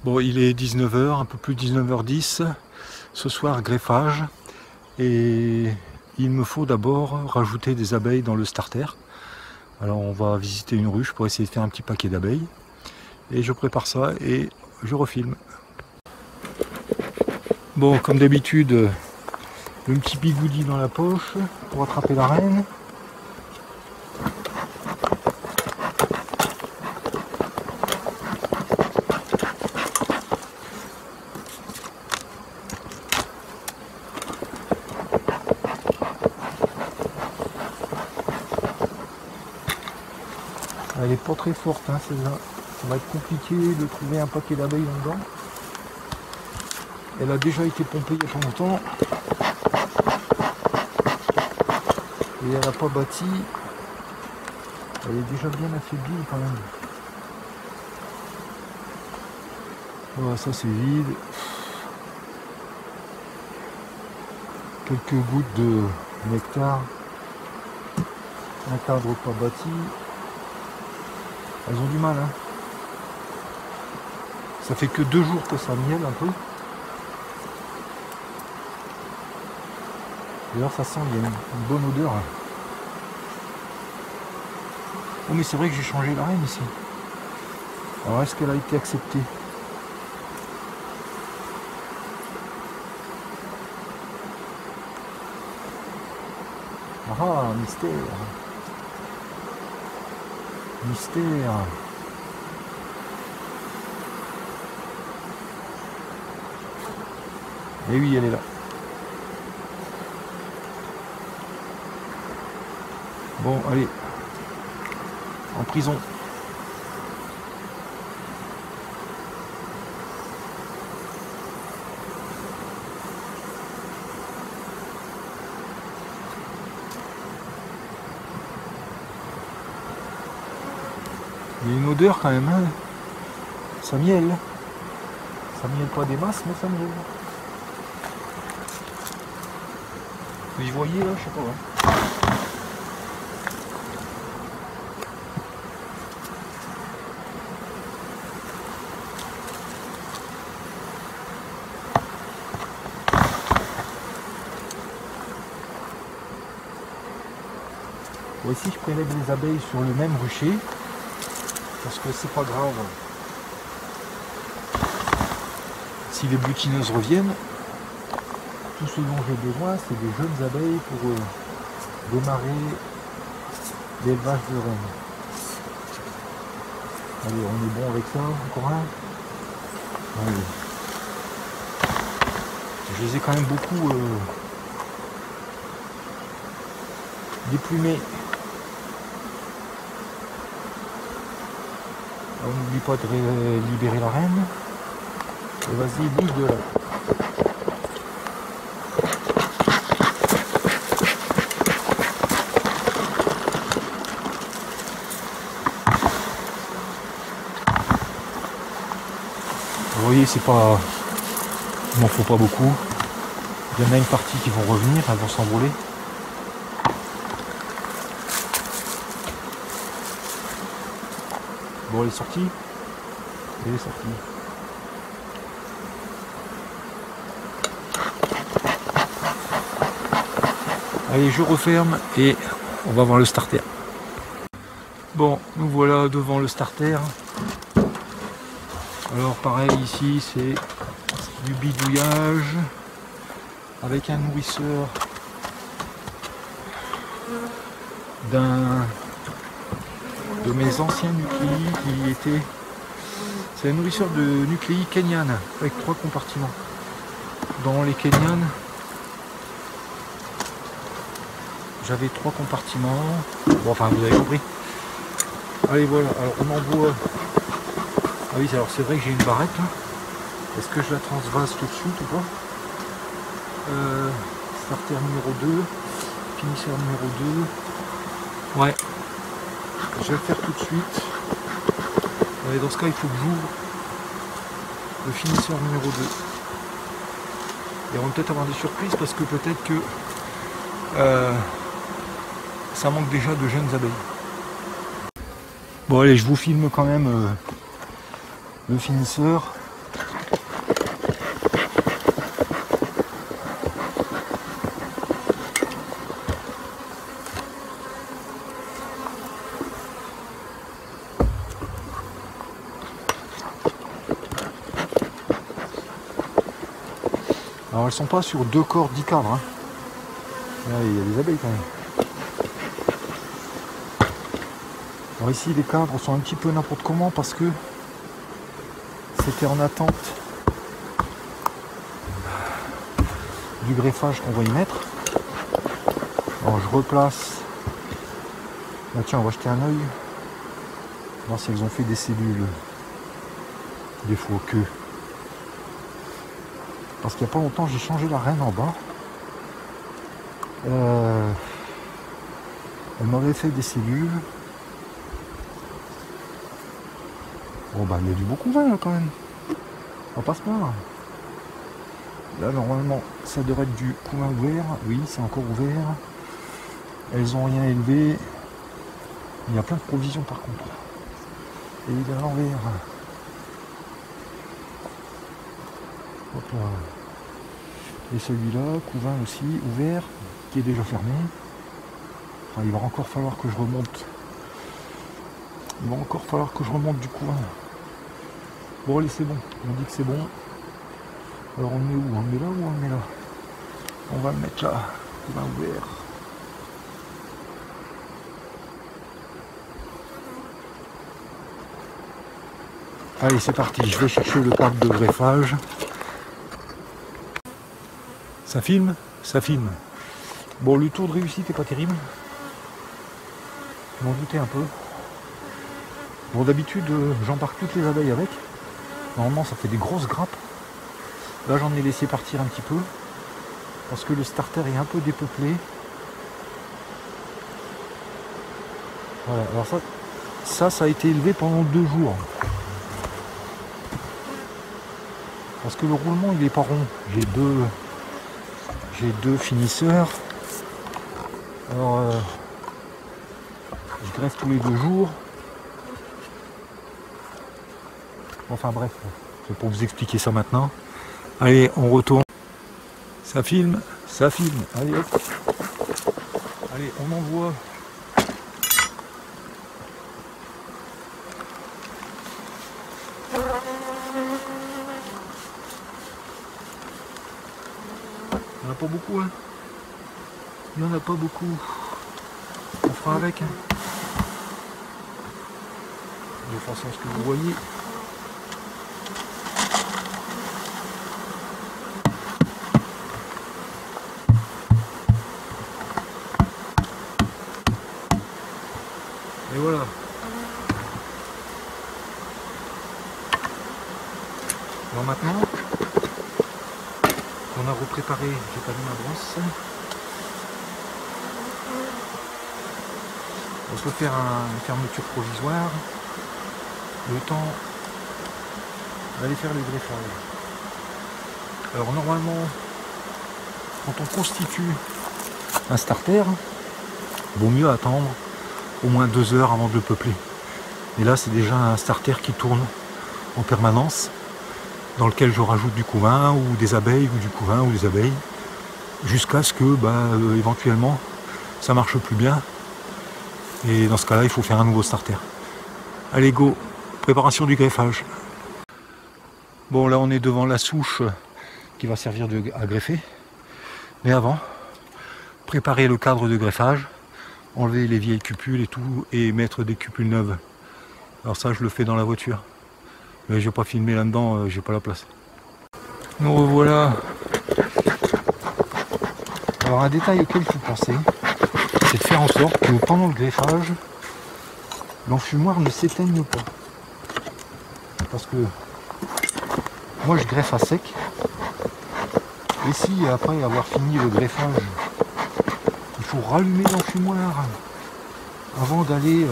Bon, il est 19 h, un peu plus de 19 h 10. Ce soir, greffage. Et il me faut d'abord rajouter des abeilles dans le starter. Alors on va visiter une ruche pour essayer de faire un petit paquet d'abeilles. Et je prépare ça et je refilme. Bon, comme d'habitude, le petit bigoudi dans la poche pour attraper la reine. Elle est pas très forte, hein, celle-là. Ça va être compliqué de trouver un paquet d'abeilles là-dedans. Elle a déjà été pompée il y a pas longtemps. Et elle n'a pas bâti. Elle est déjà bien affaiblie quand même. Voilà, ça c'est vide. Quelques gouttes de nectar. Un cadre pas bâti. Elles ont du mal, hein. Ça fait que 2 jours que ça miel un peu. D'ailleurs ça sent, il y a une bonne odeur. Oh mais c'est vrai que j'ai changé la reine ici. Alors est-ce qu'elle a été acceptée? Ah, mystère. Mystère. Et oui, elle est là. Bon, allez. En prison. Il y a une odeur quand même, hein. Ça miel. Ça miel pas des masses, mais ça miel. Vous y voyez là, je sais pas. Hein. Bon, ici je prélève les abeilles sur le même rucher. Parce que c'est pas grave si les butineuses reviennent. Tout ce dont j'ai besoin, c'est des jeunes abeilles pour démarrer l'élevage de reines. Allez, on est bon avec ça, encore un. Allez. Je les ai quand même beaucoup déplumés. On n'oublie pas de libérer la reine. Et vas-y, bouge de là. Vous voyez, c'est pas... Il m'en faut pas beaucoup. Il y en a une partie qui vont revenir, elles vont s'envoler. Bon, elle est sortie. Elle est sortie. Allez, je referme et on va voir le starter. Bon, nous voilà devant le starter. Alors pareil, ici c'est du bidouillage avec un nourrisseur de mes anciens nucléi qui était... C'est un nourrisseur de nucléi kenyan avec 3 compartiments. Dans les Kenyan, j'avais 3 compartiments. Bon, enfin, vous avez compris. Allez, voilà. Alors, on envoie... Ah oui, alors c'est vrai que j'ai une barrette. Là. Est-ce que je la transvase tout de suite ou pas? Starter numéro 2. Finisseur numéro 2. Ouais. Je vais le faire tout de suite. Et dans ce cas, il faut que j'ouvre le finisseur numéro 2. Et on va peut-être avoir des surprises parce que peut-être que ça manque déjà de jeunes abeilles. Bon allez, je vous filme quand même le finisseur. Alors elles sont pas sur 2 corps 10 cadres. Hein. Là, il y a des abeilles quand même. Alors ici les cadres sont un petit peu n'importe comment parce que c'était en attente du greffage qu'on va y mettre. Alors je replace. Bah tiens, on va jeter un œil. Voir si elles ont fait des cellules. Des faux queues. Parce qu'il n'y a pas longtemps j'ai changé la reine en bas. Elle m'avait fait des cellules. Bon bah il y a du beau couvain là quand même. On va pas se plaindre. Là normalement ça devrait être du couvain ouvert. Oui, c'est encore ouvert. Elles ont rien élevé. Il y a plein de provisions par contre. Et il est à l'envers. Hop là. Et celui-là, couvain aussi ouvert, qui est déjà fermé. Enfin, il va encore falloir que je remonte. Il va encore falloir que je remonte du couvain. Bon allez, c'est bon. On dit que c'est bon. Alors on le met où? On le met là ou on le met là? On va le mettre là. Couvain ouvert. Allez, c'est parti. Je vais chercher le cadre de greffage. Ça filme? Ça filme. Bon, le taux de réussite n'est pas terrible. Je m'en doutais un peu. Bon, d'habitude, j'embarque toutes les abeilles avec. Normalement, ça fait des grosses grappes. Là, j'en ai laissé partir un petit peu. Parce que le starter est un peu dépeuplé. Voilà, alors ça a été élevé pendant 2 jours. Parce que le roulement, il n'est pas rond. J'ai deux finisseurs. Alors, je greffe tous les 2 jours. Enfin bref, c'est pour vous expliquer ça maintenant. Allez, on retourne. Ça filme, ça filme. Allez hop. Allez, on envoie. Il n'y en a pas beaucoup, hein. Il n'y en a pas beaucoup. On fera avec. Hein. De façon à ce que vous voyez. Et voilà. Alors maintenant qu'on a repréparé, j'ai pas mis ma brosse. On peut faire une fermeture provisoire. Le temps d'aller faire le greffage. Alors normalement, quand on constitue un starter, il vaut mieux attendre au moins 2 heures avant de le peupler. Et là c'est déjà un starter qui tourne en permanence, dans lequel je rajoute du couvain ou des abeilles ou du couvain ou des abeilles, jusqu'à ce que éventuellement ça marche plus bien. Et dans ce cas là il faut faire un nouveau starter. Allez go, préparation du greffage. Bon là on est devant la souche qui va servir à greffer. Mais avant, préparer le cadre de greffage, enlever les vieilles cupules et tout, et mettre des cupules neuves. Alors ça je le fais dans la voiture. Mais je vais pas filmer là-dedans, j'ai pas la place. Nous revoilà. Alors un détail auquel il faut penser, c'est de faire en sorte que pendant le greffage, l'enfumoir ne s'éteigne pas. Parce que moi je greffe à sec. Et si après avoir fini le greffage, il faut rallumer l'enfumoir avant d'aller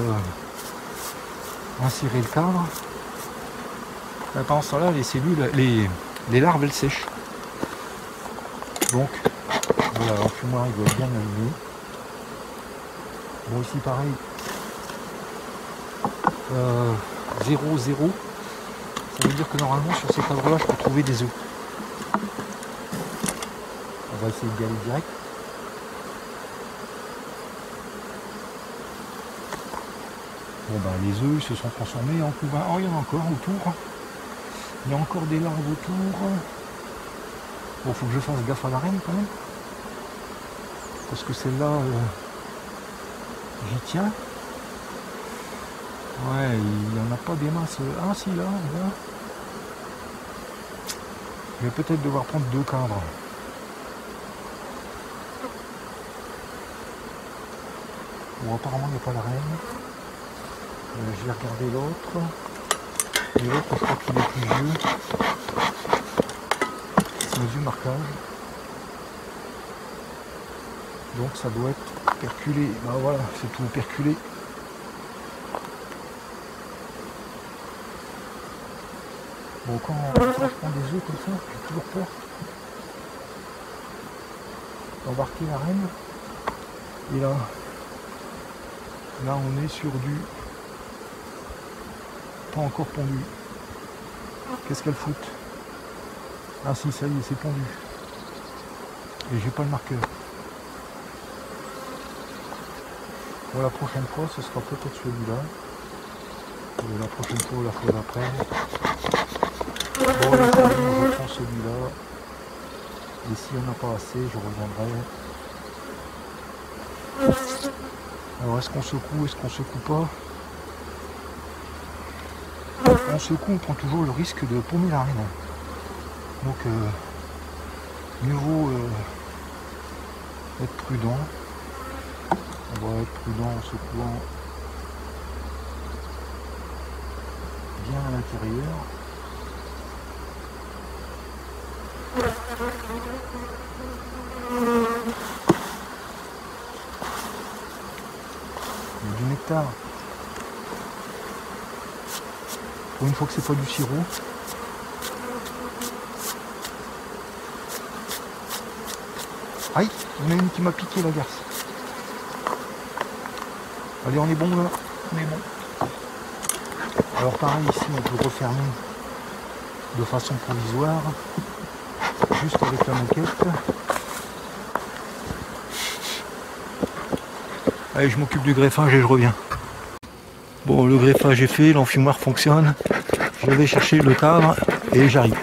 insérer le cadre, pendant ce temps-là, les cellules, les larves, elles sèchent. Donc, voilà, l'enfumoir il doit être bien allumé. Bon, ici pareil, 0, 0, ça veut dire que normalement sur ces cadres-là, je peux trouver des œufs. On va essayer d'y aller direct. Bon ben les œufs se sont transformés en couvain. Oh, il y en a encore autour. Il y a encore des larves autour. Bon, faut que je fasse gaffe à la reine quand même. Parce que celle-là, j'y tiens. Ouais, il n'y en a pas des masses. Ah si, là. Je vais peut-être devoir prendre 2 cadres. Bon, apparemment, il n'y a pas la reine. Je vais regarder l'autre. Et l'autre, je crois qu'il est plus vieux. C'est un vieux marquage. Donc ça doit être perculé. Ben voilà, c'est tout perculé. Bon, quand je prends des œufs comme ça, j'ai toujours peur d'embarquer la reine. Et là on est sur du pas encore pondu. Qu'est-ce qu'elle fout? Ah si, ça y est, c'est pondu. Et j'ai pas le marqueur. Bon, la prochaine fois, ce sera peut-être celui-là. La prochaine fois ou la fois d'après. Bon, là, je prends celui-là. Et s'il n'y en a pas assez, je reviendrai. Alors, est-ce qu'on secoue, est-ce qu'on secoue pas? On secoue, on prend toujours le risque de paumer la reine. Donc, mieux vaut être prudent. On va être prudent en secouant bien à l'intérieur. Il y a du nectar. Pour une fois que c'est pas du sirop. Aïe, il y en a une qui m'a piqué la garce. Allez, on est bon là, on est bon. Alors pareil ici, on peut refermer de façon provisoire, juste avec la moquette. Allez, je m'occupe du greffage et je reviens. Bon, le greffage est fait, l'enfumoir fonctionne. Je vais chercher le cadre et j'arrive.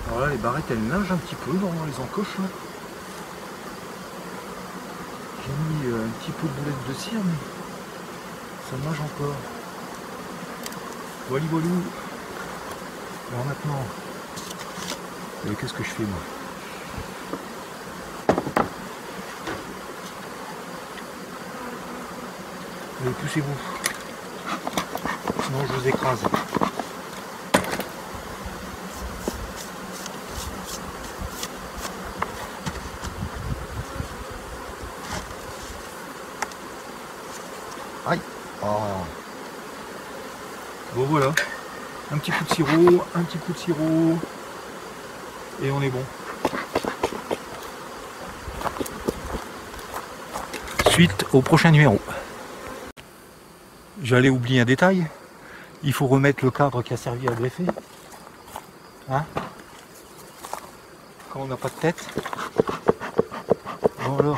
Voilà, les barrettes elles nagent un petit peu dans les encoches. J'ai mis un petit peu de boulette de cire, mais ça nage encore. Voilà, voilà. Alors maintenant, qu'est-ce que je fais moi? Allez, poussez-vous. Sinon je vous écrase. Aïe. Oh. Bon voilà. Un petit coup de sirop, un petit coup de sirop. Et on est bon. Suite au prochain numéro. J'allais oublier un détail. Il faut remettre le cadre qui a servi à greffer. Hein? Quand on n'a pas de tête. Bon alors.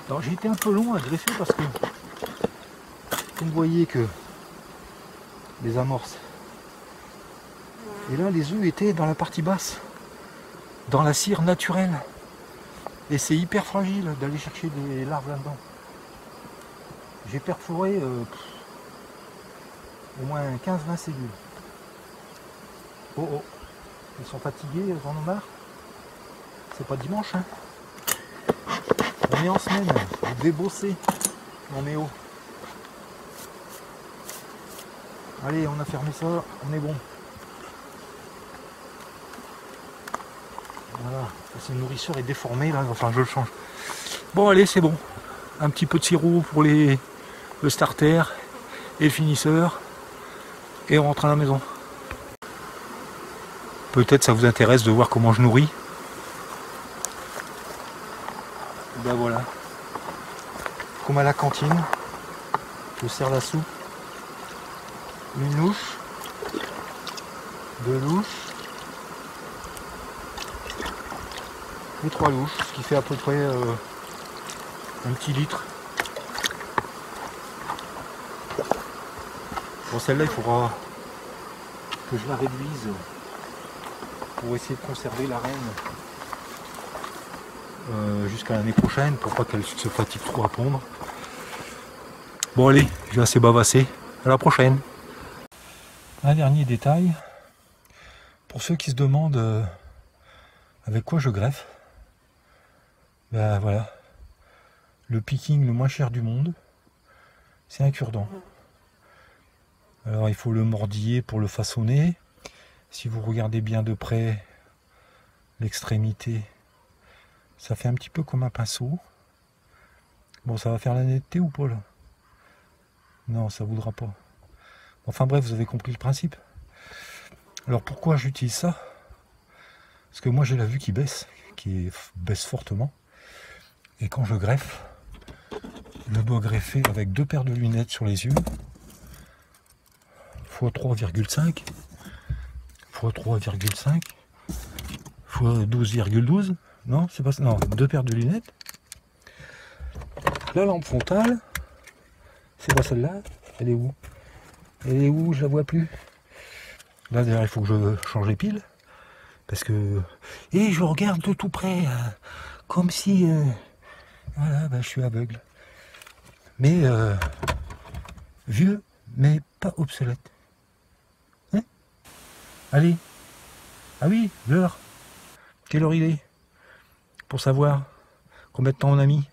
Alors j'ai été un peu long à greffer parce que comme vous voyez que les amorces. Et là les œufs étaient dans la partie basse, dans la cire naturelle. Et c'est hyper fragile d'aller chercher des larves là-dedans. J'ai perforé au moins 15-20 cellules. Oh oh, ils sont fatigués, ils en ont marre. C'est pas dimanche, hein. On est en semaine, vous débossez. On est haut. Allez, on a fermé ça, on est bon. Voilà, ce nourrisseur est déformé là, enfin je le change. Bon allez, c'est bon. Un petit peu de sirop pour le starter et le finisseur. Et on rentre à la maison. Peut-être ça vous intéresse de voir comment je nourris. Ben voilà. Comme à la cantine, je sers la soupe. Une louche, deux louches et trois louches, ce qui fait à peu près un petit litre. Bon, celle-là, il faudra que je la réduise pour essayer de conserver la reine jusqu'à l'année prochaine, pour pas qu'elle se fatigue trop à pondre. Bon allez, j'ai assez bavassé, à la prochaine. Un dernier détail, pour ceux qui se demandent avec quoi je greffe, ben voilà, le picking le moins cher du monde, c'est un cure-dent. Alors il faut le mordiller pour le façonner. Si vous regardez bien de près l'extrémité, ça fait un petit peu comme un pinceau. Bon, ça va faire la netteté ou pas là? Non, ça voudra pas. Enfin bref, vous avez compris le principe. Alors pourquoi j'utilise ça? Parce que moi j'ai la vue qui baisse fortement. Et quand je greffe, je dois greffer avec 2 paires de lunettes sur les yeux, x 3,5, x 3,5, x 12,12. Non, c'est pas ça. Non, 2 paires de lunettes. La lampe frontale, c'est pas celle-là. Elle est où? Elle est où? Je la vois plus. Là d'ailleurs il faut que je change les piles. Parce que... Et je regarde de tout près. Comme si... Voilà, ben, je suis aveugle. Mais... vieux, mais pas obsolète. Hein? Allez. Ah oui, l'heure. Quelle heure il est? Pour savoir combien de temps on a mis.